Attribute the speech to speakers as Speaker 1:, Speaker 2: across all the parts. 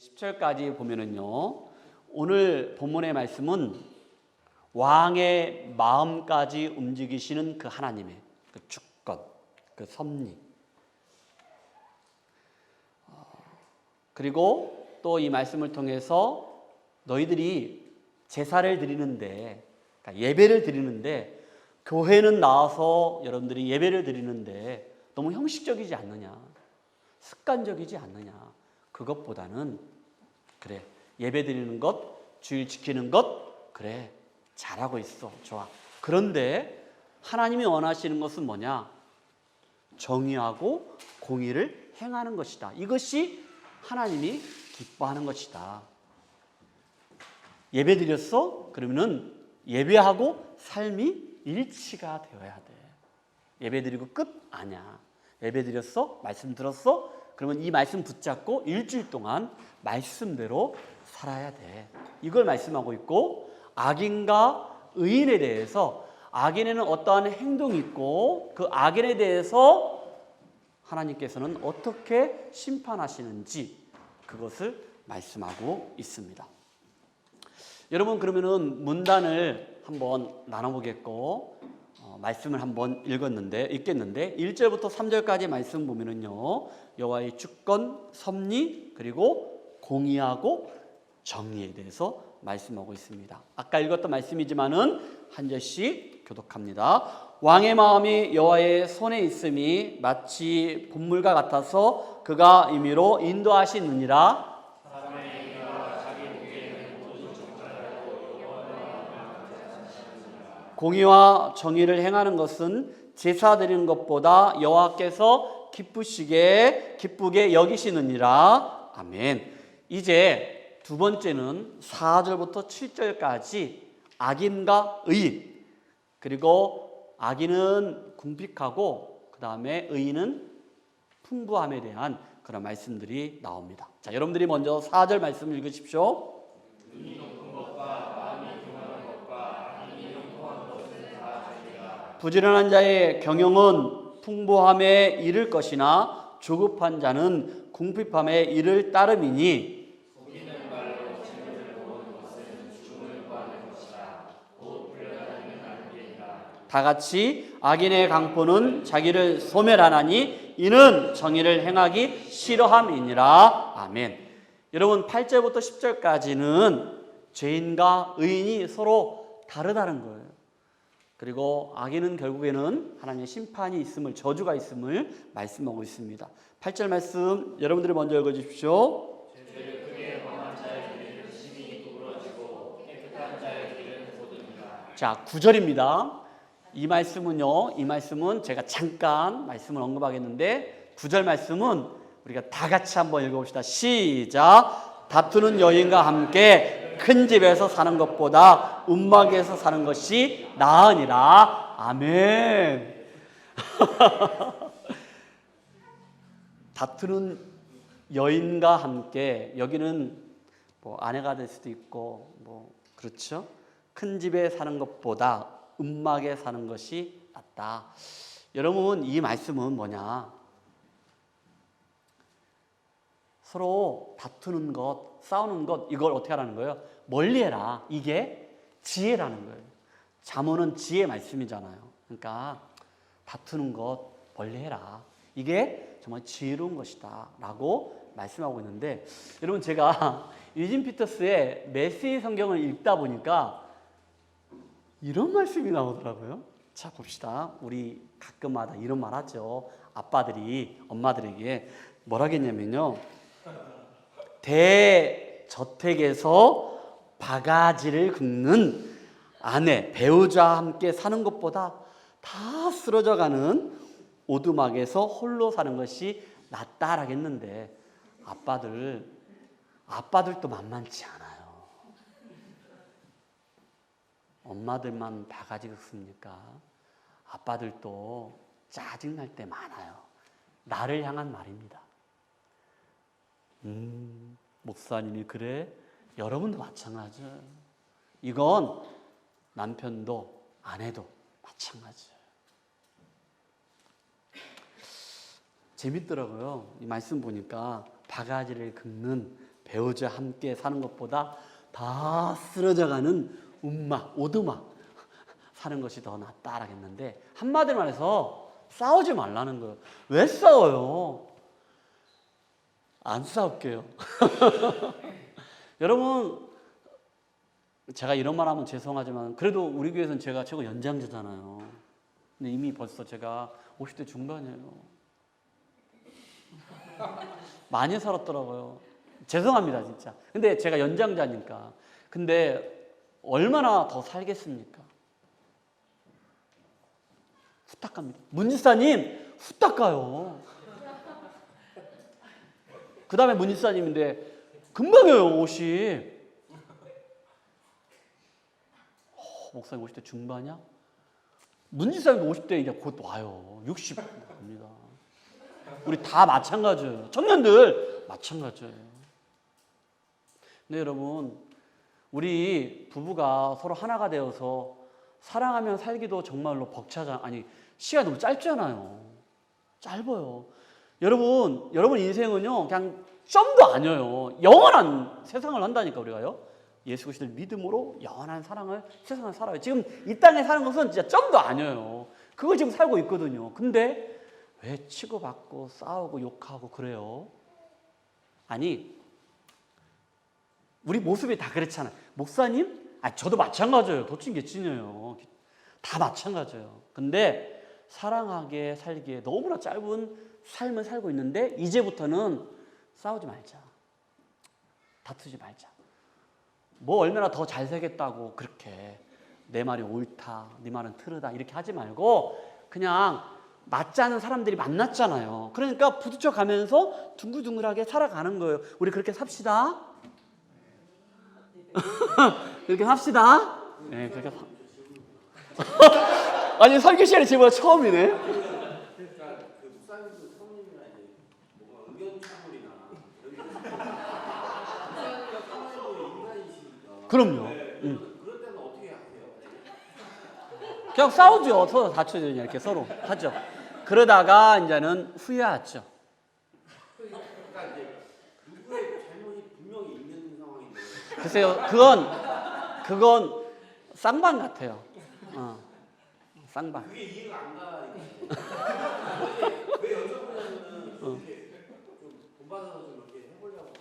Speaker 1: 10절까지 보면은요, 오늘 본문의 말씀은 왕의 마음까지 움직이시는 그 하나님의 그 주권, 그 섭리, 그리고 또 이 말씀을 통해서 너희들이 제사를 드리는데, 그러니까 예배를 드리는데, 교회는 나와서 여러분들이 예배를 드리는데 너무 형식적이지 않느냐, 습관적이지 않느냐. 그것보다는 그래, 예배 드리는 것, 주일 지키는 것, 그래, 잘하고 있어, 좋아. 그런데 하나님이 원하시는 것은 뭐냐? 정의하고 공의를 행하는 것이다. 이것이 하나님이 기뻐하는 것이다. 예배 드렸어? 그러면은 예배하고 삶이 일치가 되어야 돼. 예배 드리고 끝? 아니야. 예배 드렸어? 말씀 들었어? 그러면 이 말씀 붙잡고 일주일 동안 말씀대로 살아야 돼. 이걸 말씀하고 있고, 악인과 의인에 대해서, 악인에는 어떠한 행동이 있고 그 악인에 대해서 하나님께서는 어떻게 심판하시는지 그것을 말씀하고 있습니다. 여러분, 그러면은 문단을 한번 나눠보겠고, 말씀을 한번 읽겠는데 1절부터 3절까지 말씀 보면은요, 여호와의 주권, 섭리, 그리고 공의하고 정의에 대해서 말씀하고 있습니다. 아까 읽었던 말씀이지만은 한 절씩 교독합니다. 왕의 마음이 여호와의 손에 있음이 마치 분물과 같아서 그가 임의로 인도하시느니라. 공의와 정의를 행하는 것은 제사 드리는 것보다 여호와께서 기쁘게 여기시느니라. 아멘. 이제 두 번째는 4절부터 7절까지 악인과 의인, 그리고 악인은 궁핍하고 그 다음에 의인은 풍부함에 대한 그런 말씀들이 나옵니다. 자, 여러분들이 먼저 4절 말씀을 읽으십시오. 부지런한 자의 경영은 풍부함에 이를 것이나 조급한 자는 궁핍함에 이를 따름이니 다같이 악인의 강포는 자기를 소멸하나니 이는 정의를 행하기 싫어함이니라. 아멘. 여러분, 8절부터 10절까지는 죄인과 의인이 서로 다르다는 거예요. 그리고 악인은 결국에는 하나님의 심판이 있음을, 저주가 있음을 말씀하고 있습니다. 8절 말씀 여러분들이 먼저 읽어주십시오. 자, 9절입니다. 이 말씀은 제가 잠깐 말씀을 언급하겠는데 9절 말씀은 우리가 다 같이 한번 읽어봅시다. 시작. 다투는 여인과 함께 큰 집에서 사는 것보다 움막에서 사는 것이 나으니라. 아멘. 다투는 여인과 함께, 여기는 뭐 아내가 될 수도 있고 뭐 그렇죠. 큰 집에 사는 것보다 움막에 사는 것이 낫다. 여러분, 이 말씀은 뭐냐? 서로 다투는 것, 싸우는 것, 이걸 어떻게 하라는 거예요? 멀리해라. 이게 지혜라는 거예요. 잠언은 지혜 말씀이잖아요. 그러니까 다투는 것 멀리해라. 이게 정말 지혜로운 것이다 라고 말씀하고 있는데, 여러분, 제가 유진 피터스의 메시지 성경을 읽다 보니까 이런 말씀이 나오더라고요. 자, 봅시다. 우리 가끔마다 이런 말 하죠. 아빠들이 엄마들에게 뭐라 하겠냐면요, 대저택에서 바가지를 긁는 아내, 배우자와 함께 사는 것보다 다 쓰러져가는 오두막에서 홀로 사는 것이 낫다라겠는데, 아빠들도 만만치 않아요. 엄마들만 바가지 긁습니까? 아빠들도 짜증날 때 많아요. 나를 향한 말입니다. 목사님이 그래? 여러분도 마찬가지예요. 이건 남편도 아내도 마찬가지예요. 재밌더라고요. 이 말씀 보니까 바가지를 긁는 배우자 함께 사는 것보다 다 쓰러져가는 오두막 사는 것이 더 낫다라겠는데, 한마디로 말해서 싸우지 말라는 거예요. 왜 싸워요? 안 싸울게요. 여러분, 제가 이런 말 하면 죄송하지만 그래도 우리 교회에서는 제가 최고 연장자잖아요. 근데 이미 벌써 제가 50대 중반이에요. 많이 살았더라고요. 죄송합니다, 진짜. 근데 제가 연장자니까. 근데 얼마나 더 살겠습니까? 후딱 갑니다. 문지사님, 후딱 가요. 그 다음에 문지사님인데 금방이에요, 50. 목사님 50대 중반이야? 문지사님도 50대 이제 곧 와요. 60 갑니다. 우리 다 마찬가지예요. 청년들 마찬가지예요. 근데 여러분, 우리 부부가 서로 하나가 되어서 사랑하며 살기도 정말로 시간이 너무 짧잖아요. 짧아요. 여러분 인생은요, 그냥 점도 아니에요. 영원한 세상을 한다니까, 우리가요. 예수 그리스도를 믿음으로 영원한 세상을 살아요. 지금 이 땅에 사는 것은 진짜 점도 아니에요. 그걸 지금 살고 있거든요. 근데 왜 치고받고 싸우고 욕하고 그래요? 아니, 우리 모습이 다 그렇잖아요. 목사님? 저도 마찬가지예요. 도친 개찐이에요. 다 마찬가지예요. 근데 사랑하게 살기에 너무나 짧은 삶을 살고 있는데, 이제부터는 싸우지 말자. 다투지 말자. 뭐 얼마나 더 잘 살겠다고 그렇게 내 말이 옳다, 네 말은 틀리다 이렇게 하지 말고, 그냥 맞지 않는 사람들이 만났잖아요. 그러니까 부딪혀 가면서 둥글둥글하게 살아가는 거예요. 우리 그렇게 삽시다. 그렇게 삽시다. 네, 그렇게 아니, 설교 시간이 제가 처음이네.
Speaker 2: 그러니까 그 목사님도 성님이나 이제 뭔가 의견 차별이나 인간이시니까.
Speaker 1: 그럼요.
Speaker 2: 그럴 때는 어떻게 하세요?
Speaker 1: 그냥 싸우죠. 서로 다투죠. 이렇게 서로 하죠. 그러다가 이제는 후회하죠.
Speaker 2: 그러니까 이제 누구의 잘못이 분명히 있는 상황인데.
Speaker 1: 글쎄요, 그건 쌍방 같아요. 쌍방.
Speaker 2: 그게 이해가 안 가니까. 왜 여쭤보냐면은 이렇게 좀 돈 받아서 좀 이렇게 해보려고.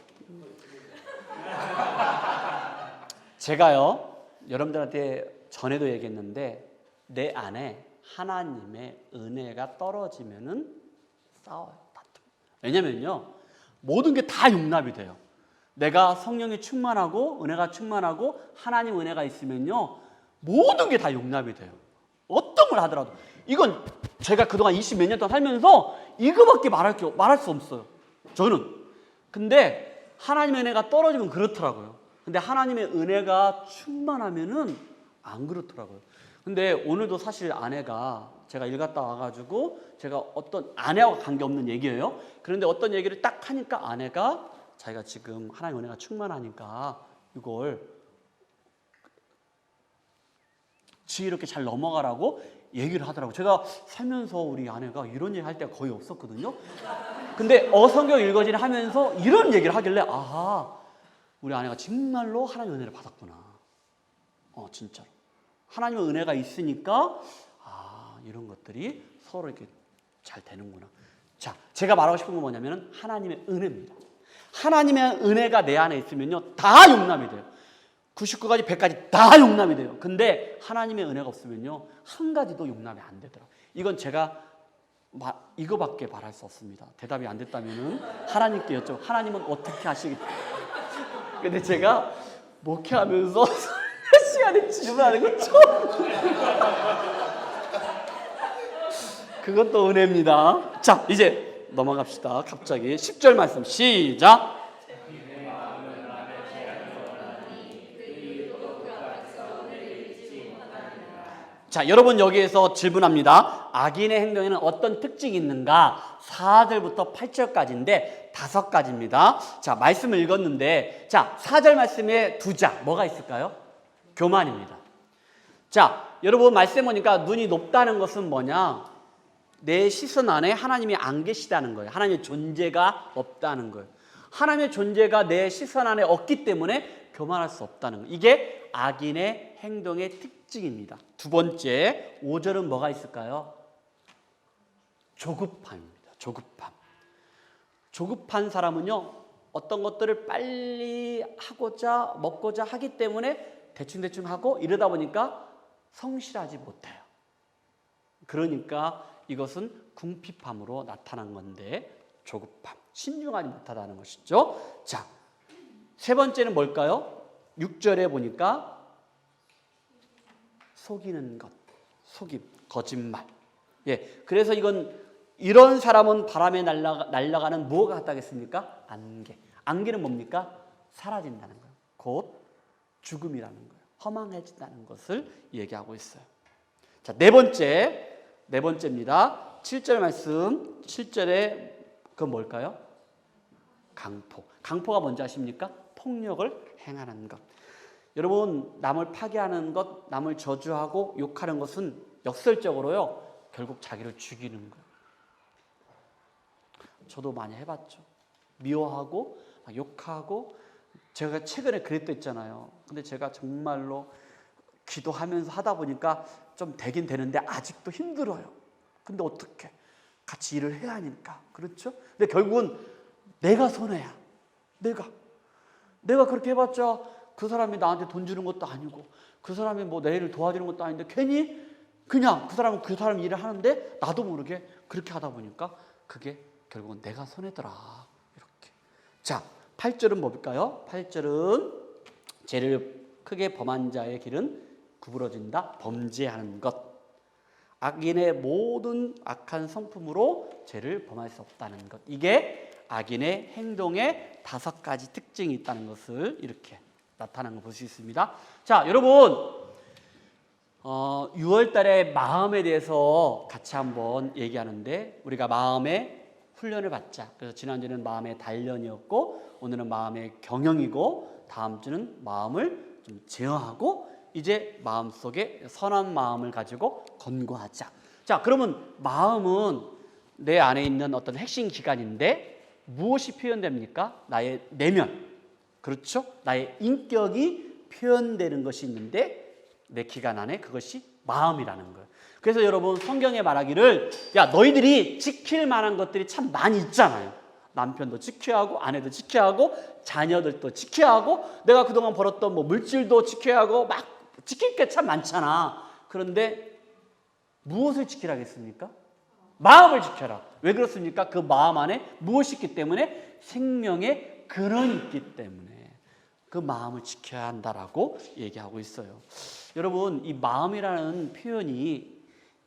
Speaker 1: 제가요, 여러분들한테 전에도 얘기했는데, 내 안에 하나님의 은혜가 떨어지면은 싸워요. 다투. 왜냐면요, 모든 게 다 용납이 돼요. 내가 성령이 충만하고 은혜가 충만하고 하나님 은혜가 있으면요, 모든 게 다 용납이 돼요. 어떤 걸 하더라도. 이건 제가 그동안 20 몇 년 동안 살면서 이거밖에 말할 수 없어요. 저는. 근데 하나님의 은혜가 떨어지면 그렇더라고요. 근데 하나님의 은혜가 충만하면은 안 그렇더라고요. 근데 오늘도 사실 아내가, 제가 일 갔다 와가지고 제가 어떤, 아내와 관계없는 얘기예요. 그런데 어떤 얘기를 딱 하니까 아내가 자기가 지금 하나님의 은혜가 충만하니까 이걸 지혜롭게 잘 넘어가라고 얘기를 하더라고요. 제가 살면서 우리 아내가 이런 얘기 할 때가 거의 없었거든요. 근데 성경 읽어지를 하면서 이런 얘기를 하길래, 아하, 우리 아내가 정말로 하나님의 은혜를 받았구나. 진짜로. 하나님의 은혜가 있으니까, 이런 것들이 서로 이렇게 잘 되는구나. 자, 제가 말하고 싶은 건 뭐냐면 하나님의 은혜입니다. 하나님의 은혜가 내 안에 있으면요, 다 용납이 돼요. 99가지, 100가지 다 용납이 돼요. 근데 하나님의 은혜가 없으면요, 한 가지도 용납이 안 되더라고요. 이건 제가 이거밖에 말할 수 없습니다. 대답이 안 됐다면은 하나님께 여쭤. 하나님은 어떻게 하시겠어요? 근데 제가 목회하면서 시간에 질문하는 거 처음. 그것도 은혜입니다. 자, 이제 넘어갑시다. 갑자기 10절 말씀 시작. 자, 여러분 여기에서 질문합니다. 악인의 행동에는 어떤 특징이 있는가? 4절부터 8절까지인데 5가지입니다. 자, 말씀을 읽었는데, 자, 4절 말씀에 두자 뭐가 있을까요? 교만입니다. 자, 여러분 말씀 보니까 눈이 높다는 것은 뭐냐? 내 시선 안에 하나님이 안 계시다는 거예요. 하나님의 존재가 없다는 거예요. 하나님의 존재가 내 시선 안에 없기 때문에 교만할 수 없다는 거. 이게 악인의 행동의 특징입니다. 두 번째, 5절은 뭐가 있을까요? 조급함입니다. 조급함. 조급한 사람은요, 어떤 것들을 빨리 하고자 먹고자 하기 때문에 대충대충 하고 이러다 보니까 성실하지 못해요. 그러니까 이것은 궁핍함으로 나타난 건데, 조급함, 신중하지 못하다는 것이죠. 자, 세 번째는 뭘까요? 6절에 보니까 속이는 것, 속임, 거짓말. 예, 그래서 이런 사람은 바람에 날아가는 무엇과 같다겠습니까? 안개. 안개는 뭡니까? 사라진다는 거예요. 곧 죽음이라는 거예요. 허망해진다는 것을 얘기하고 있어요. 자, 네 번째입니다. 7절 말씀, 7절에 그건 뭘까요? 강포. 강포가 뭔지 아십니까? 폭력을 행하는 것. 여러분, 남을 파괴하는 것, 남을 저주하고 욕하는 것은 역설적으로요, 결국 자기를 죽이는 거예요. 저도 많이 해봤죠. 미워하고 욕하고, 제가 최근에 그랬다 했잖아요. 근데 제가 정말로 기도하면서 하다 보니까 좀 되긴 되는데 아직도 힘들어요. 근데 어떻게? 같이 일을 해야 하니까. 그렇죠? 근데 결국은 내가 손해야. 내가 그렇게 해봤자 그 사람이 나한테 돈 주는 것도 아니고, 그 사람이 뭐 내 일을 도와주는 것도 아닌데, 괜히 그냥 그 사람 일을 하는데 나도 모르게 그렇게 하다 보니까 그게 결국은 내가 손해더라. 이렇게. 자, 8절은 뭘까요? 8절은 죄를 크게 범한 자의 길은 구부러진다. 범죄하는 것. 악인의 모든 악한 성품으로 죄를 범할 수 없다는 것. 이게 악인의 행동의 5가지 특징이 있다는 것을 이렇게 나타나는 걸 볼 수 있습니다. 자, 여러분, 6월 달에 마음에 대해서 같이 한번 얘기하는데, 우리가 마음의 훈련을 받자. 그래서 지난주는 마음의 단련이었고, 오늘은 마음의 경영이고, 다음 주는 마음을 좀 제어하고, 이제 마음속에 선한 마음을 가지고 건고하자. 자, 그러면 마음은 내 안에 있는 어떤 핵심 기관인데 무엇이 표현됩니까? 나의 내면. 그렇죠? 나의 인격이 표현되는 것이 있는데 내 기관 안에 그것이 마음이라는 거예요. 그래서 여러분, 성경에 말하기를, 야, 너희들이 지킬 만한 것들이 참 많이 있잖아요. 남편도 지켜야 하고, 아내도 지켜야 하고, 자녀들도 지켜야 하고, 내가 그동안 벌었던 뭐 물질도 지켜야 하고, 막 지킬 게 참 많잖아. 그런데 무엇을 지키라겠습니까? 마음을 지켜라. 왜 그렇습니까? 그 마음 안에 무엇이 있기 때문에? 생명의 근원이 있기 때문에 그 마음을 지켜야 한다라고 얘기하고 있어요. 여러분, 이 마음이라는 표현이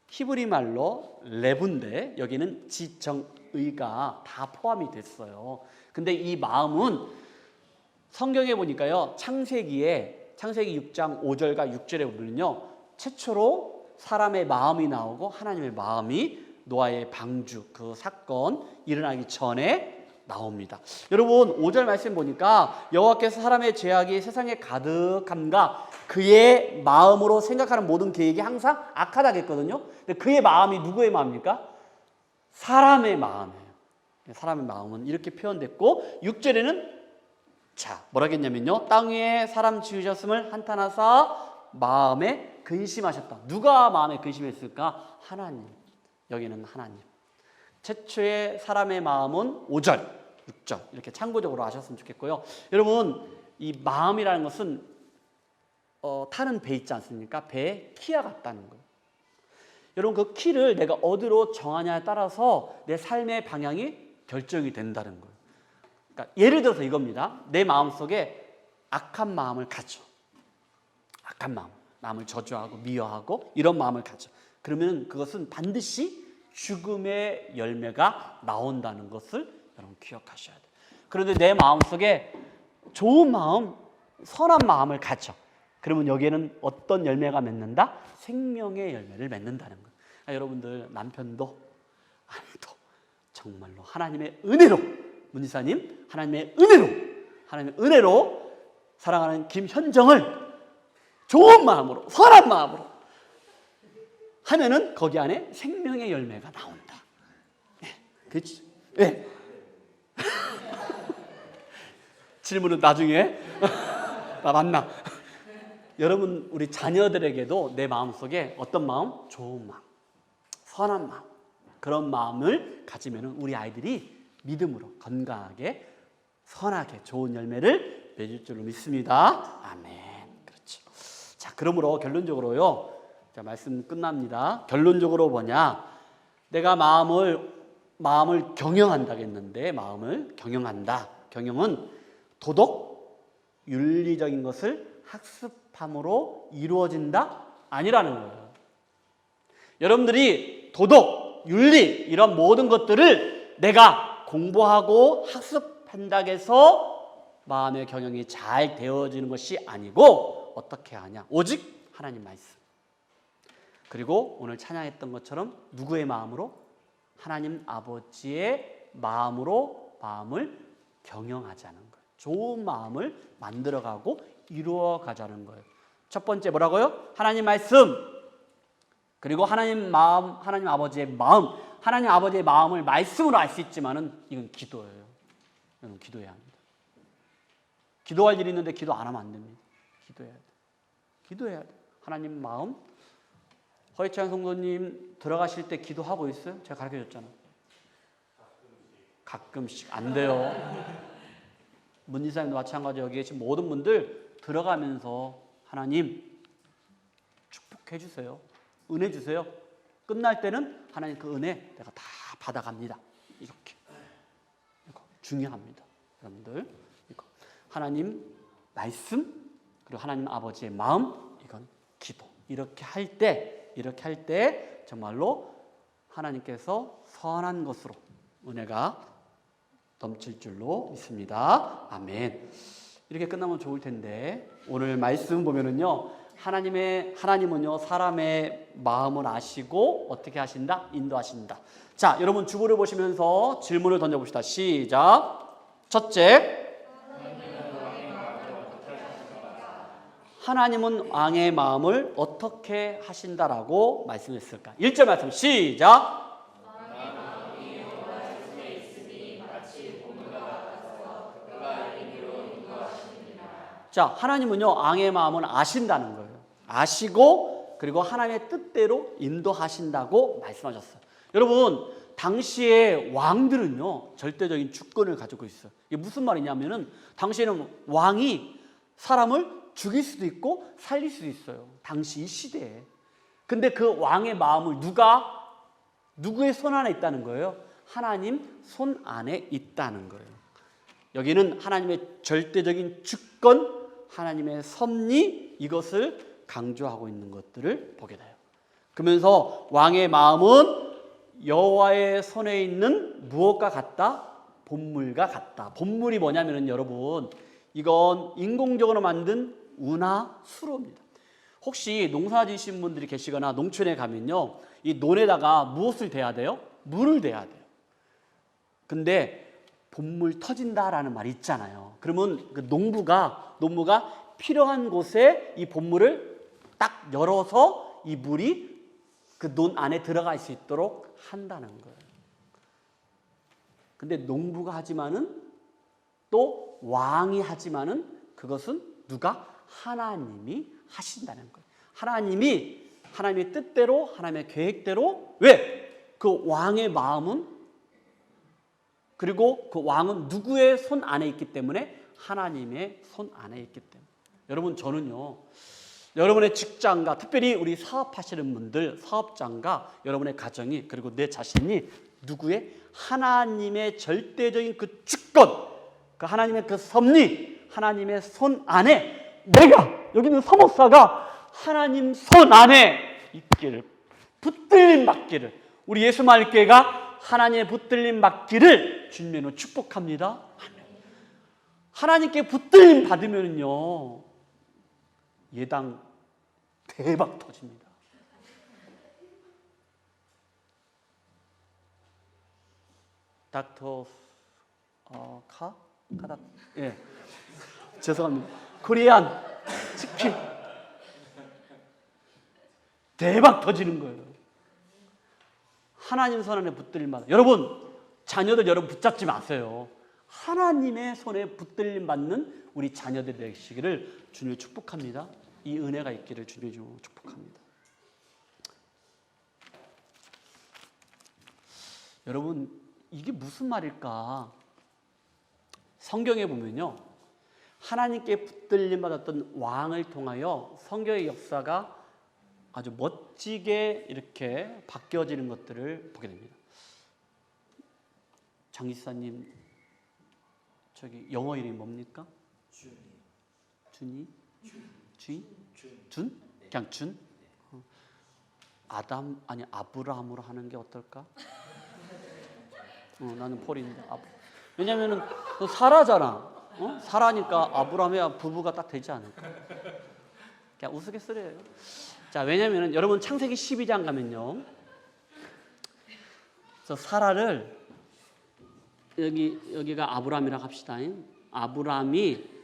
Speaker 1: 히브리 말로 레브인데 여기는 지정의가 다 포함이 됐어요. 근데 이 마음은 성경에 보니까요, 창세기 6장 5절과 6절에 보면요, 최초로 사람의 마음이 나오고 하나님의 마음이 노아의 방주 그 사건 일어나기 전에 나옵니다. 여러분, 5절 말씀 보니까 여호와께서 사람의 죄악이 세상에 가득함과 그의 마음으로 생각하는 모든 계획이 항상 악하다겠거든요. 근데 그의 마음이 누구의 마음입니까? 사람의 마음이에요. 사람의 마음은 이렇게 표현됐고, 6절에는 자, 뭐라겠냐면요, 땅 위에 사람 지으셨음을 한탄하사 마음에 근심하셨다. 누가 마음에 근심했을까? 하나님. 여기는 하나님. 최초의 사람의 마음은 5절, 6절 이렇게 참고적으로 아셨으면 좋겠고요. 여러분, 이 마음이라는 것은 타는 배 있지 않습니까? 배에 키가 같다는 거예요. 여러분, 그 키를 내가 어디로 정하냐에 따라서 내 삶의 방향이 결정이 된다는 거예요. 그러니까 예를 들어서 이겁니다. 내 마음속에 악한 마음을 가져. 악한 마음, 남을 저주하고 미워하고 이런 마음을 가져. 그러면 그것은 반드시 죽음의 열매가 나온다는 것을 여러분 기억하셔야 돼요. 그런데 내 마음속에 좋은 마음, 선한 마음을 가져. 그러면 여기에는 어떤 열매가 맺는다? 생명의 열매를 맺는다는 거예요. 그러니까 여러분들, 남편도 아내도 정말로 하나님의 은혜로, 문지사님, 하나님의 은혜로 사랑하는 김현정을 좋은 마음으로, 선한 마음으로 하면은 거기 안에 생명의 열매가 나온다. 네, 그렇죠? 네. 질문은 나중에. 나 만나. 여러분 우리 자녀들에게도 내 마음속에 어떤 마음? 좋은 마음, 선한 마음, 그런 마음을 가지면 우리 아이들이 믿음으로 건강하게 선하게 좋은 열매를 맺을 줄로 믿습니다. 아멘. 그렇죠. 자, 그러므로 결론적으로요. 자, 말씀 끝납니다. 결론적으로 뭐냐? 내가 마음을 경영한다겠는데, 마음을 경영한다. 경영은 도덕, 윤리적인 것을 학습함으로 이루어진다? 아니라는 거예요. 여러분들이 도덕, 윤리 이런 모든 것들을 내가 공부하고 학습한다고 해서 마음의 경영이 잘 되어지는 것이 아니고 어떻게 하냐? 오직 하나님 말씀. 그리고 오늘 찬양했던 것처럼 누구의 마음으로? 하나님 아버지의 마음으로 마음을 경영하자는 거예요. 좋은 마음을 만들어가고 이루어가자는 거예요. 첫 번째 뭐라고요? 하나님 말씀. 그리고 하나님 마음, 하나님 아버지의 마음. 하나님 아버지의 마음을 말씀으로 알 수 있지만은 이건 기도예요. 여러분 기도해야 합니다. 기도할 일이 있는데 기도 안 하면 안 됩니다. 기도해야 돼. 기도해야 돼. 하나님 마음. 허희찬 성도님 들어가실 때 기도하고 있어요? 제가 가르쳐 줬잖아요. 가끔씩 안 돼요. 문지사님도 마찬가지로 여기 계신 모든 분들 들어가면서 하나님 축복해 주세요. 은혜 주세요. 끝날 때는 하나님 그 은혜 내가 다 받아갑니다. 이렇게. 이거 중요합니다. 여러분들. 이거. 하나님 말씀 그리고 하나님 아버지의 마음 이건 기도. 이렇게 할 때 정말로 하나님께서 선한 것으로 은혜가 넘칠 줄로 믿습니다. 아멘. 이렇게 끝나면 좋을 텐데 오늘 말씀 보면은요. 하나님은요 사람의 마음을 아시고 어떻게 하신다? 인도하신다. 자, 여러분 주보를 보시면서 질문을 던져봅시다. 시작. 첫째, 하나님은 왕의 마음을 어떻게 하신다라고 말씀했을까? 1절 말씀 시작. 자, 하나님은요 왕의 마음을 아신다는 거예요. 아시고 그리고 하나님의 뜻대로 인도하신다고 말씀하셨어요. 여러분 당시의 왕들은요 절대적인 주권을 가지고 있어요. 이게 무슨 말이냐면은 당시에는 왕이 사람을 죽일 수도 있고 살릴 수도 있어요. 당시 이 시대에. 근데 그 왕의 마음을 누구의 손 안에 있다는 거예요? 하나님 손 안에 있다는 거예요. 여기는 하나님의 절대적인 주권, 하나님의 섭리 이것을 강조하고 있는 것들을 보게 돼요. 그러면서 왕의 마음은 여호와의 손에 있는 무엇과 같다? 본물과 같다. 본물이 뭐냐면은 여러분 이건 인공적으로 만든 운하 수로입니다. 혹시 농사 지으신 분들이 계시거나 농촌에 가면요 이 논에다가 무엇을 대야 돼요? 물을 대야 돼요. 근데 본물 터진다라는 말이 있잖아요. 그러면 그 농부가 필요한 곳에 이 본물을 딱 열어서 이 물이 그 논 안에 들어갈 수 있도록 한다는 거예요. 근데 농부가 하지만은 또 왕이 하지만은 그것은 누가? 하나님이 하신다는 거예요. 하나님의 뜻대로 하나님의 계획대로 왜? 그 왕의 마음은 그리고 그 왕은 누구의 손 안에 있기 때문에 하나님의 손 안에 있기 때문에 여러분 저는요 여러분의 직장과 특별히 우리 사업하시는 분들 사업장과 여러분의 가정이 그리고 내 자신이 누구의? 하나님의 절대적인 그 주권 그 하나님의 그 섭리 하나님의 손 안에 내가 여기 있는 사목사가 하나님 손 안에 있기를 붙들림 받기를 우리 예수마을교회가 하나님의 붙들림 받기를 주님으로 축복합니다. 하나님께 붙들림 받으면요 예당 대박 터집니다. 닥터 카다 예 죄송합니다. 코리안 치킨 대박 터지는 거예요. 하나님 손 안에 붙들림 받아. 여러분 자녀들 여러분 붙잡지 마세요. 하나님의 손에 붙들림 받는 우리 자녀들이 되시기를 주님을 축복합니다. 이 은혜가 있기를 주님을 축복합니다. 여러분, 이게 무슨 말일까? 성경에 보면요, 하나님께 붙들림 받았던 왕을 통하여 성경의 역사가 아주 멋지게 이렇게 바뀌어지는 것들을 보게 됩니다. 장 기사님, 저기 영어 이름이 뭡니까? 준이? 준? 그냥 준? 아담 아니 아브라함으로 하는 게 어떨까? 나는 폴인데. 왜냐면은 사라잖아. 사라니까 아브라함이야 부부가 딱 되지 않을까? 그냥 우스갯소리예요. 자, 왜냐면은 여러분 창세기 12장 가면요, 저 사라를 여기가 아브라함이라고 합시다. 아브라함이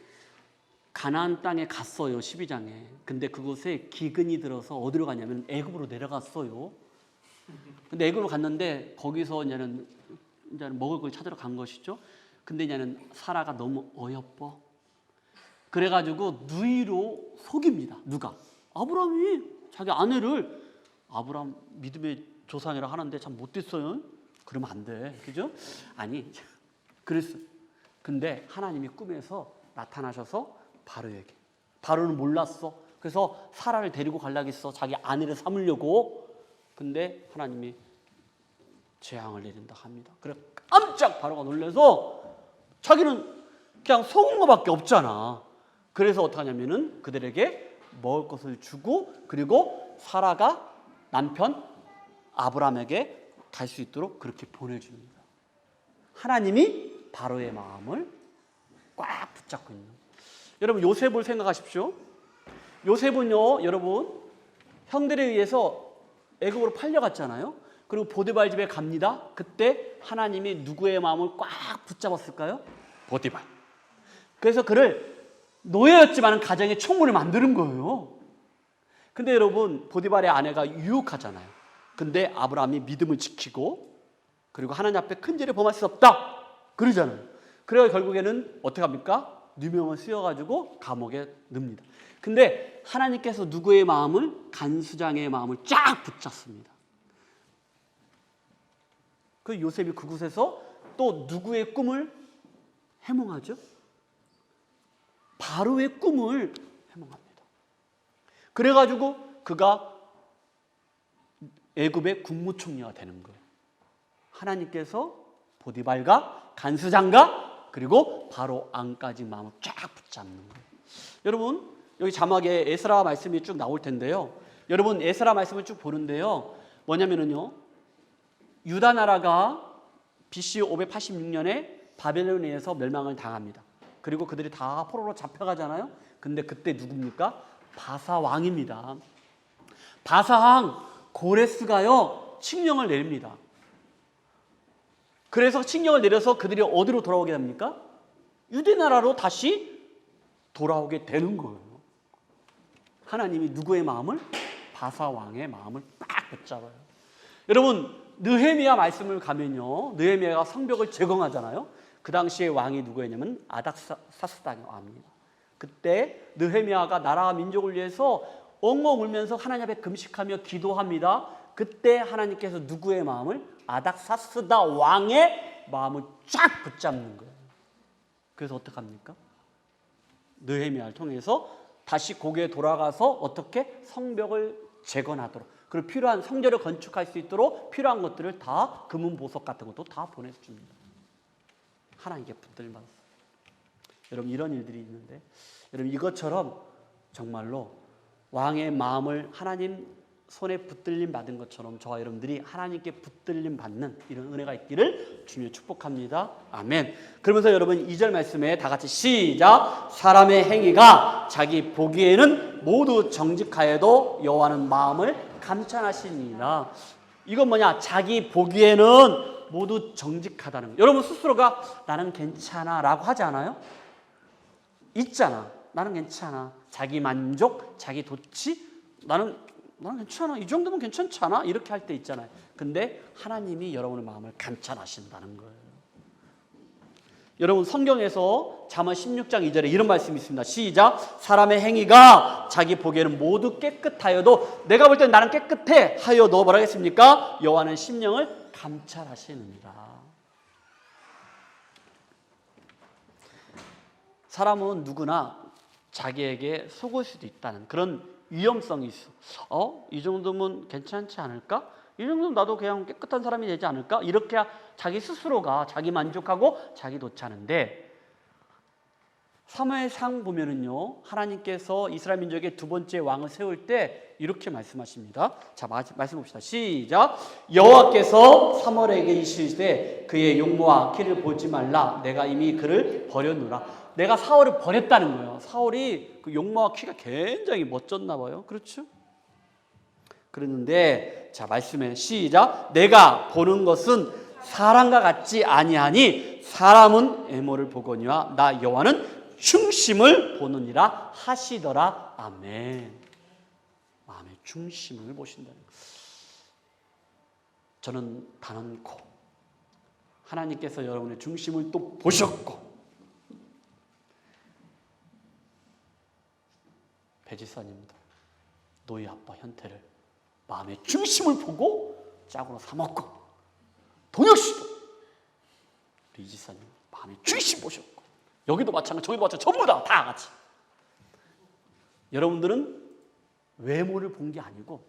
Speaker 1: 가나안 땅에 갔어요. 12장에. 근데 그곳에 기근이 들어서 어디로 갔냐면 애굽으로 내려갔어요. 근데 애굽으로 갔는데 거기서 이제는 먹을 걸 찾으러 간 것이죠. 근데 이제는 사라가 너무 어여뻐. 그래가지고 누이로 속입니다. 누가? 아브라함이 자기 아내를 아브라함 믿음의 조상이라 하는데 참 못됐어요. 그러면 안 돼. 그죠? 아니, 그랬어. 근데 하나님이 꿈에서 나타나셔서 바로에게. 바로는 몰랐어. 그래서 사라를 데리고 가려고 했어. 자기 아내를 삼으려고. 근데 하나님이 재앙을 내린다 합니다. 그래 깜짝 바로가 놀라서 자기는 그냥 속은 것밖에 없잖아. 그래서 어떻게 하냐면은 그들에게 먹을 것을 주고, 그리고 사라가 남편 아브라함에게 갈 수 있도록 그렇게 보내줍니다. 하나님이 바로의 마음을 꽉 붙잡고 있는. 여러분 요셉을 생각하십시오. 요셉은요, 여러분 형들에 의해서 애굽으로 팔려갔잖아요. 그리고 보디발 집에 갑니다. 그때 하나님이 누구의 마음을 꽉 붙잡았을까요? 보디발. 그래서 그를 노예였지만 가정의 총무를 만드는 거예요. 근데 여러분 보디발의 아내가 유혹하잖아요. 근데 아브라함이 믿음을 지키고, 그리고 하나님 앞에 큰 죄를 범할 수 없다 그러잖아요. 그래서 결국에는 어떻게 합니까? 누명을 씌워가지고 감옥에 넣습니다. 근데 하나님께서 누구의 마음을? 간수장의 마음을 쫙 붙잡습니다. 그 요셉이 그곳에서 또 누구의 꿈을 해몽하죠? 바로의 꿈을 해몽합니다. 그래가지고 그가 애굽의 국무총리가 되는 거예요. 하나님께서 보디발과 간수장과 그리고 바로 왕까지 마음을 쫙 붙잡는 거예요. 여러분 여기 자막에 에스라 말씀이 쭉 나올 텐데요. 여러분 에스라 말씀을 쭉 보는데요. 뭐냐면은요, 유다 나라가 BC 586년에 바벨론에 의해서 멸망을 당합니다. 그리고 그들이 다 포로로 잡혀가잖아요. 근데 그때 누굽니까? 바사 왕입니다. 바사 왕 고레스가요 칙령을 내립니다. 그래서 칙령을 내려서 그들이 어디로 돌아오게 됩니까? 유대 나라로 다시 돌아오게 되는 거예요. 하나님이 누구의 마음을? 바사 왕의 마음을 딱 붙잡아요. 여러분 느헤미야 말씀을 가면요, 느헤미야가 성벽을 재건하잖아요. 그 당시에 왕이 누구였냐면 아닥사스다 왕입니다. 그때 느헤미야가 나라와 민족을 위해서 엉엉 울면서 하나님 앞에 금식하며 기도합니다. 그때 하나님께서 누구의 마음을? 아닥사스다 왕의 마음을 쫙 붙잡는 거예요. 그래서 어떡합니까? 느헤미야를 통해서 다시 고개에 돌아가서 어떻게? 성벽을 재건하도록, 그리고 필요한 성전을 건축할 수 있도록 필요한 것들을 다, 금은 보석 같은 것도 다 보내줍니다. 하나님께 붙들림 받았어요. 여러분 이런 일들이 있는데, 여러분 이것처럼 정말로 왕의 마음을 하나님 손에 붙들림 받은 것처럼 저와 여러분들이 하나님께 붙들림 받는 이런 은혜가 있기를 주님을 축복합니다. 아멘. 그러면서 여러분 2절 말씀에 다 같이 시작. 사람의 행위가 자기 보기에는 모두 정직하여도 여호와는 마음을 감찰하시니라. 이건 뭐냐? 자기 보기에는 모두 정직하다는 거예요. 여러분 스스로가 나는 괜찮아 라고 하지 않아요? 있잖아. 나는 괜찮아. 자기 만족, 자기 도취, 나는 괜찮아. 이 정도면 괜찮잖아. 이렇게 할 때 있잖아요. 근데 하나님이 여러분의 마음을 감찰하신다는 거예요. 여러분 성경에서 잠언 16장 2절에 이런 말씀이 있습니다. 시작. 사람의 행위가 자기 보기에는 모두 깨끗하여도 내가 볼 때는 나는 깨끗해 하여도 뭐라 했습니까? 여호와는 심령을 감찰하시느니라. 사람은 누구나 자기에게 속을 수도 있다는 그런 위험성이 있어. 이 정도면 괜찮지 않을까? 이 정도면 나도 그냥 깨끗한 사람이 되지 않을까? 이렇게 자기 스스로가 자기 만족하고 자기 도취하는데, 사무엘상 보면은요, 하나님께서 이스라엘 민족의 두 번째 왕을 세울 때 이렇게 말씀하십니다. 자, 말씀 봅시다. 시작. 여호와께서 사무엘에게 이르시되 그의 용모와 키를 보지 말라. 내가 이미 그를 버렸노라. 내가 사울을 버렸다는 거예요. 사울이 그 용모와 키가 굉장히 멋졌나 봐요. 그렇죠? 그랬는데, 자, 말씀에 시작. 내가 보는 것은 사람과 같지 아니하니 사람은 애모를 보거니와 나 여호와는 중심을 보느니라 하시더라. 아멘. 마음의 중심을 보신다는 것. 저는 단언코 하나님께서 여러분의 중심을 또 보셨고, 배지사님도 노예 아빠 현태를 마음의 중심을 보고 짝으로 삼았고, 동혁 씨도 우리 이지사님 마음의 중심 보셨고, 여기도 마찬가지, 저기도 마찬가지, 전부 다 같이. 여러분들은 외모를 본 게 아니고,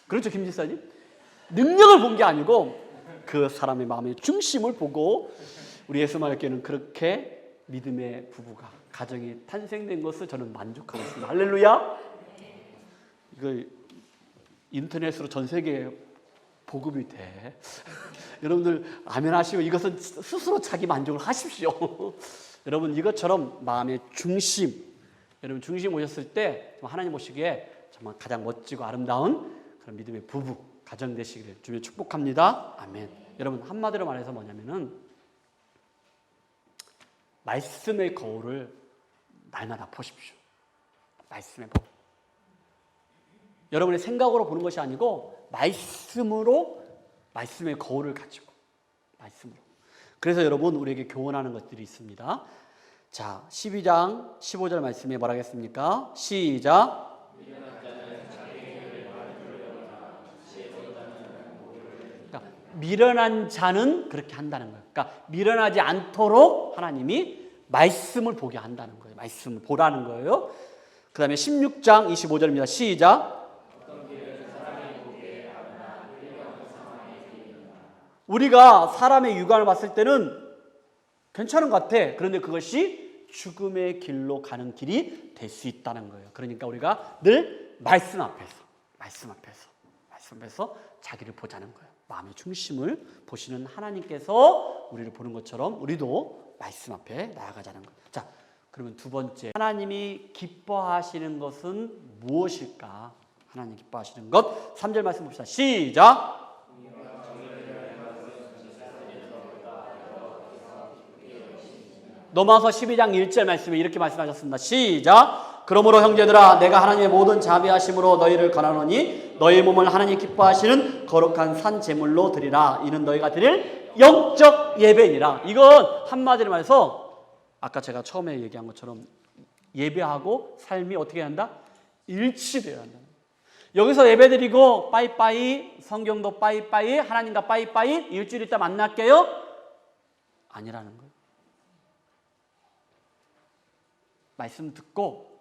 Speaker 1: 그렇죠, 김 지사님? 능력을 본 게 아니고 그 사람의 마음의 중심을 보고 우리 예수마을교회는 그렇게 믿음의 부부가, 가정이 탄생된 것을 저는 만족하고 있습니다. 할렐루야. 이거 인터넷으로 전 세계에 보급이 돼. 여러분들 아멘 하시고 이것은 스스로 자기 만족을 하십시오. 여러분 이것처럼 마음의 중심, 여러분 중심 오셨을 때 하나님 보시기에 정말 가장 멋지고 아름다운 그런 믿음의 부부, 가정 되시기를 주님 축복합니다. 아멘. 여러분 한마디로 말해서 뭐냐면은 말씀의 거울을 날마다 보십시오. 말씀의 거울. 여러분의 생각으로 보는 것이 아니고 말씀으로, 말씀의 거울을 가지고 말씀으로. 그래서 여러분 우리에게 교훈하는 것들이 있습니다. 자, 12장 15절 말씀에 뭐라 하겠습니까? 시작. 그러니까 미련한 자는 그렇게 한다는 거예요. 그러니까 미련하지 않도록 하나님이 말씀을 보게 한다는 거예요. 말씀을 보라는 거예요. 그 다음에 16장 25절입니다. 시작. 우리가 사람의 육안을 봤을 때는 괜찮은 것 같아. 그런데 그것이 죽음의 길로 가는 길이 될 수 있다는 거예요. 그러니까 우리가 늘 말씀 앞에서 자기를 보자는 거예요. 마음의 중심을 보시는 하나님께서 우리를 보는 것처럼 우리도 말씀 앞에 나아가자는 거예요. 자, 그러면 두 번째, 하나님이 기뻐하시는 것은 무엇일까? 하나님 기뻐하시는 것 3절 말씀 봅시다. 시작. 로마서 12장 1절 말씀에 이렇게 말씀하셨습니다. 시작. 그러므로 형제들아 내가 하나님의 모든 자비하심으로 너희를 권하노니 너희 몸을 하나님 기뻐하시는 거룩한 산 제물로 드리라. 이는 너희가 드릴 영적 예배니라. 이건 한마디로 말해서 아까 제가 처음에 얘기한 것처럼 예배하고 삶이 어떻게 한다? 일치되어야 한다. 여기서 예배드리고 빠이빠이, 성경도 빠이빠이, 하나님과 빠이빠이, 일주일 있다 만날게요? 아니라는 거예요. 말씀 듣고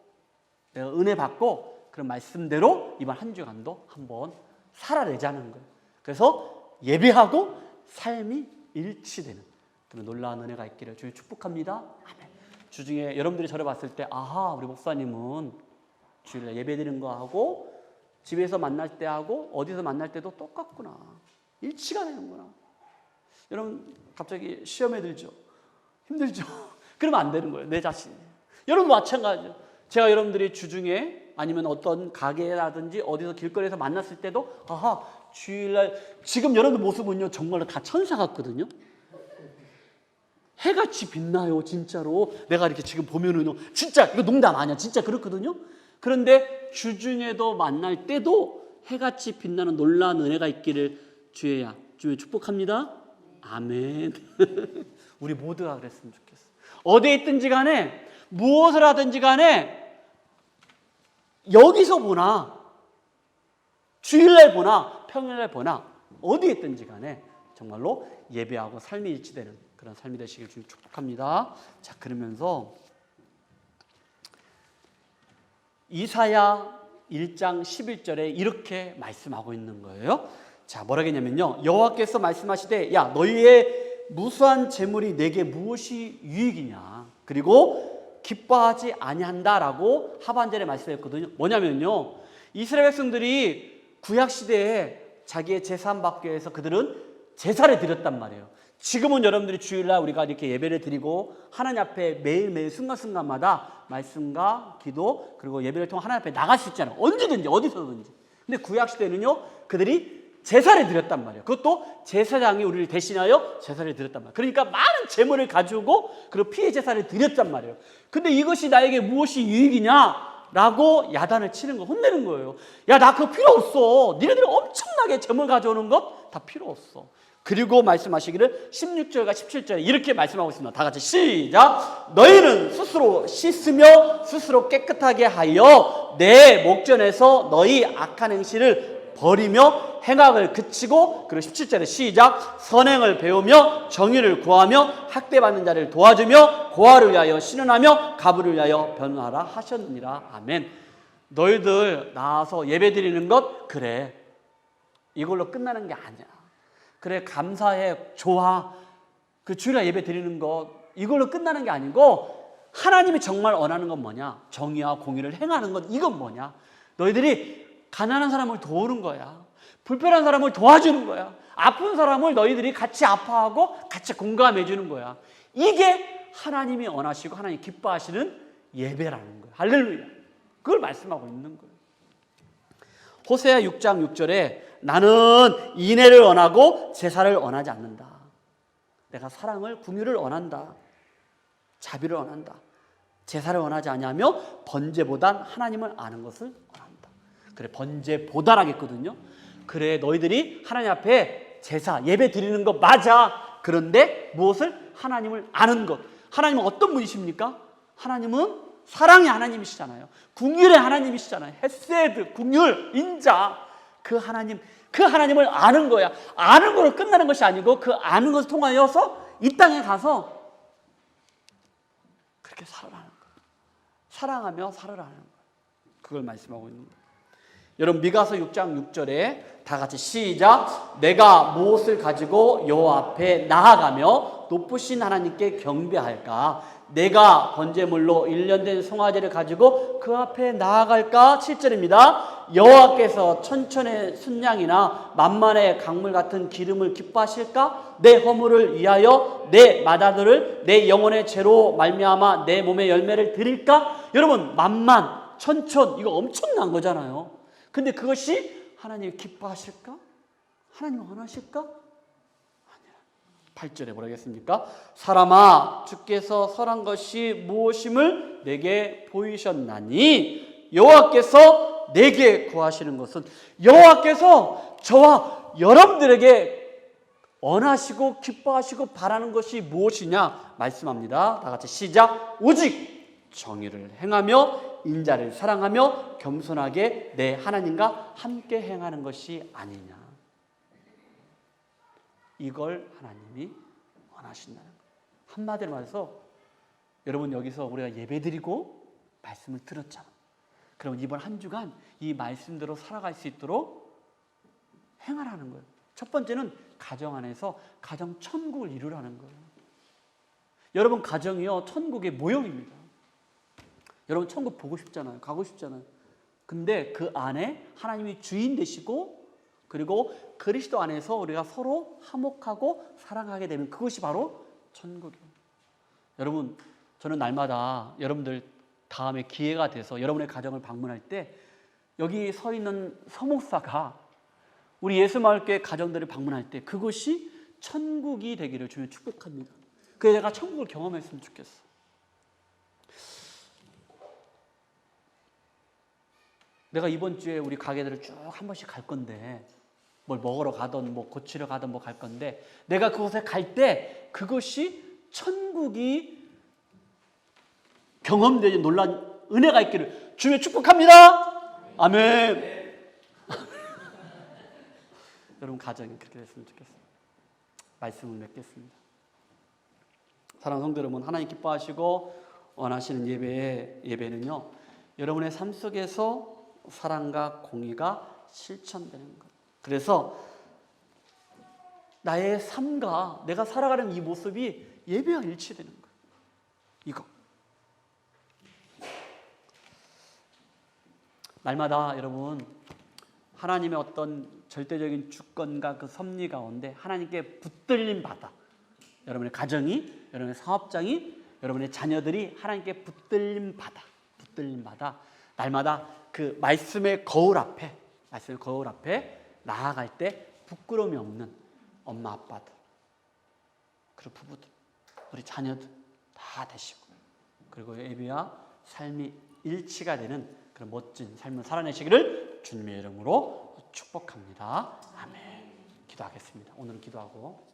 Speaker 1: 내가 은혜 받고 그런 말씀대로 이번 한 주간도 한번 살아내자는 거예요. 그래서 예배하고 삶이 일치되는 그런 놀라운 은혜가 있기를 주님 축복합니다. 아멘. 주중에 여러분들이 저를 봤을 때 아하, 우리 목사님은 주일날 예배드리는 거 하고 집에서 만날 때 하고 어디서 만날 때도 똑같구나, 일치가 되는구나. 여러분 갑자기 시험에 들죠? 힘들죠? 그러면 안 되는 거예요. 내 자신이. 여러분 마찬가지죠. 제가 여러분들이 주중에 아니면 어떤 가게라든지 어디서 길거리에서 만났을 때도 아하, 주일날 지금 여러분들 모습은요 정말로 다 천사 같거든요. 해같이 빛나요. 진짜로 내가 이렇게 지금 보면은요 진짜 이거 농담 아니야, 진짜 그렇거든요. 그런데 주중에도 만날 때도 해같이 빛나는 놀라운 은혜가 있기를 주의 축복합니다. 아멘. 우리 모두가 그랬으면 좋겠어. 어디에 있든지 간에 무엇을 하든지 간에 여기서 보나 주일날 보나 평일날 보나 어디에 있든지 간에 정말로 예배하고 삶이 일치되는 그런 삶이 되시길 주님 축복합니다. 자, 그러면서 이사야 1장 11절에 이렇게 말씀하고 있는 거예요. 자, 뭐라 했냐면요, 여호와께서 말씀하시되 야 너희의 무수한 재물이 내게 무엇이 유익이냐, 그리고 기뻐하지 아니한다라고 하반절에 말씀했거든요. 뭐냐면요, 이스라엘 백성들이 구약시대에 자기의 제사함 받기 위해서 그들은 제사를 드렸단 말이에요. 지금은 여러분들이 주일날 우리가 이렇게 예배를 드리고 하나님 앞에 매일매일 순간순간마다 말씀과 기도 그리고 예배를 통해 하나님 앞에 나갈 수 있잖아요. 언제든지 어디서든지. 근데 구약시대는요, 그들이 제사를 드렸단 말이에요. 그것도 제사장이 우리를 대신하여 제사를 드렸단 말이에요. 그러니까 많은 재물을 가지고 그리고 피해 제사를 드렸단 말이에요. 근데 이것이 나에게 무엇이 유익이냐 라고 야단을 치는 거, 혼내는 거예요. 야, 나 그거 필요 없어. 니네들이 엄청나게 재물 가져오는 것 다 필요 없어. 그리고 말씀하시기를 16절과 17절에 이렇게 말씀하고 있습니다. 다 같이 시작. 너희는 스스로 씻으며 스스로 깨끗하게 하여 내 목전에서 너희 악한 행실을 버리며 행악을 그치고, 그리고 17절에 시작. 선행을 배우며 정의를 구하며 학대받는 자를 도와주며 고아를 위하여 신원하며 가부를 위하여 변호하라 하셨느니라. 아멘. 너희들 나와서 예배드리는 것 그래, 이걸로 끝나는 게 아니야. 그래, 감사해, 좋아, 그 주일날 예배 드리는 것 이걸로 끝나는 게 아니고 하나님이 정말 원하는 건 뭐냐? 정의와 공의를 행하는 것. 이건 뭐냐? 너희들이 가난한 사람을 도우는 거야. 불편한 사람을 도와주는 거야. 아픈 사람을 너희들이 같이 아파하고 같이 공감해 주는 거야. 이게 하나님이 원하시고 하나님 기뻐하시는 예배라는 거야. 할렐루야. 그걸 말씀하고 있는 거예요. 호세아 6장 6절에 나는 인애를 원하고 제사를 원하지 않는다. 내가 사랑을, 궁유를 원한다. 자비를 원한다. 제사를 원하지 않냐며 번제보단 하나님을 아는 것을 원한다. 그래, 번제보다라겠거든요. 그래, 너희들이 하나님 앞에 제사, 예배 드리는 거 맞아. 그런데 무엇을? 하나님을 아는 것. 하나님은 어떤 분이십니까? 하나님은 사랑의 하나님이시잖아요. 궁율의 하나님이시잖아요. 헤세드, 궁율, 인자. 그 하나님을 아는 거야. 아는 거로 끝나는 것이 아니고 그 아는 것을 통하여서 이 땅에 가서 그렇게 살아라는 거야. 사랑하며 살아라는 거야. 그걸 말씀하고 있는 거예요. 여러분, 미가서 6장 6절에 다 같이 시작. 내가 무엇을 가지고 여호와 앞에 나아가며 높으신 하나님께 경배할까? 내가 번제물로 1년 된 송아지를 가지고 그 앞에 나아갈까? 7절입니다. 여호와께서 천천의 순양이나 만만의 강물 같은 기름을 기뻐하실까? 내 허물을 위하여 내 마다들을 내 영혼의 죄로 말미암아 내 몸의 열매를 드릴까? 여러분, 만만, 천천, 이거 엄청난 거잖아요. 근데 그것이 하나님 기뻐하실까? 하나님 원하실까? 8절에 뭐라 하겠습니까? 사람아, 주께서 설한 것이 무엇임을 내게 보이셨나니 여호와께서 내게 구하시는 것은, 여호와께서 저와 여러분들에게 원하시고 기뻐하시고 바라는 것이 무엇이냐 말씀합니다. 다 같이 시작. 오직 정의를 행하며 인자를 사랑하며 겸손하게 내 하나님과 함께 행하는 것이 아니냐. 이걸 하나님이 원하신다는 거예요. 한마디로 말해서 여러분, 여기서 우리가 예배드리고 말씀을 들었잖아. 그럼 이번 한 주간 이 말씀대로 살아갈 수 있도록 행하라는 거예요. 첫 번째는 가정 안에서 가정 천국을 이루라는 거예요. 여러분, 가정이요 천국의 모형입니다. 여러분, 천국 보고 싶잖아요. 가고 싶잖아요. 근데 그 안에 하나님이 주인 되시고 그리고 그리스도 안에서 우리가 서로 화목하고 사랑하게 되면 그것이 바로 천국이에요. 여러분, 저는 날마다 여러분들 다음에 기회가 돼서 여러분의 가정을 방문할 때 여기 서 있는 서목사가 우리 예수마을교회 가정들을 방문할 때 그것이 천국이 되기를 주님 축복합니다. 그래서 내가 천국을 경험했으면 좋겠어. 내가 이번 주에 우리 가게들을 쭉 한 번씩 갈 건데, 뭘 먹으러 가든 뭐 고치러 가든 뭐 갈 건데, 내가 그곳에 갈 때 그것이 천국이 경험되는 놀란 은혜가 있기를 주의 축복합니다. 아멘. 여러분 가정이 그렇게 됐으면 좋겠어요. 말씀을 맺겠습니다. 사랑하는 성도 여러분, 하나님 기뻐하시고 원하시는 예배는요, 여러분의 삶 속에서 사랑과 공의가 실천되는 것. 그래서 나의 삶과 내가 살아가는 이 모습이 예배와 일치되는 거예요. 이거. 날마다 여러분 하나님의 어떤 절대적인 주권과 그 섭리 가운데 하나님께 붙들림 받아. 여러분의 가정이, 여러분의 사업장이, 여러분의 자녀들이 하나님께 붙들림 받아. 날마다 그 말씀의 거울 앞에 나아갈 때 부끄러움이 없는 엄마 아빠들, 그리고 부부들, 우리 자녀들 다 되시고, 그리고 예배와 삶이 일치가 되는 그런 멋진 삶을 살아내시기를 주님의 이름으로 축복합니다. 아멘. 기도하겠습니다. 오늘은 기도하고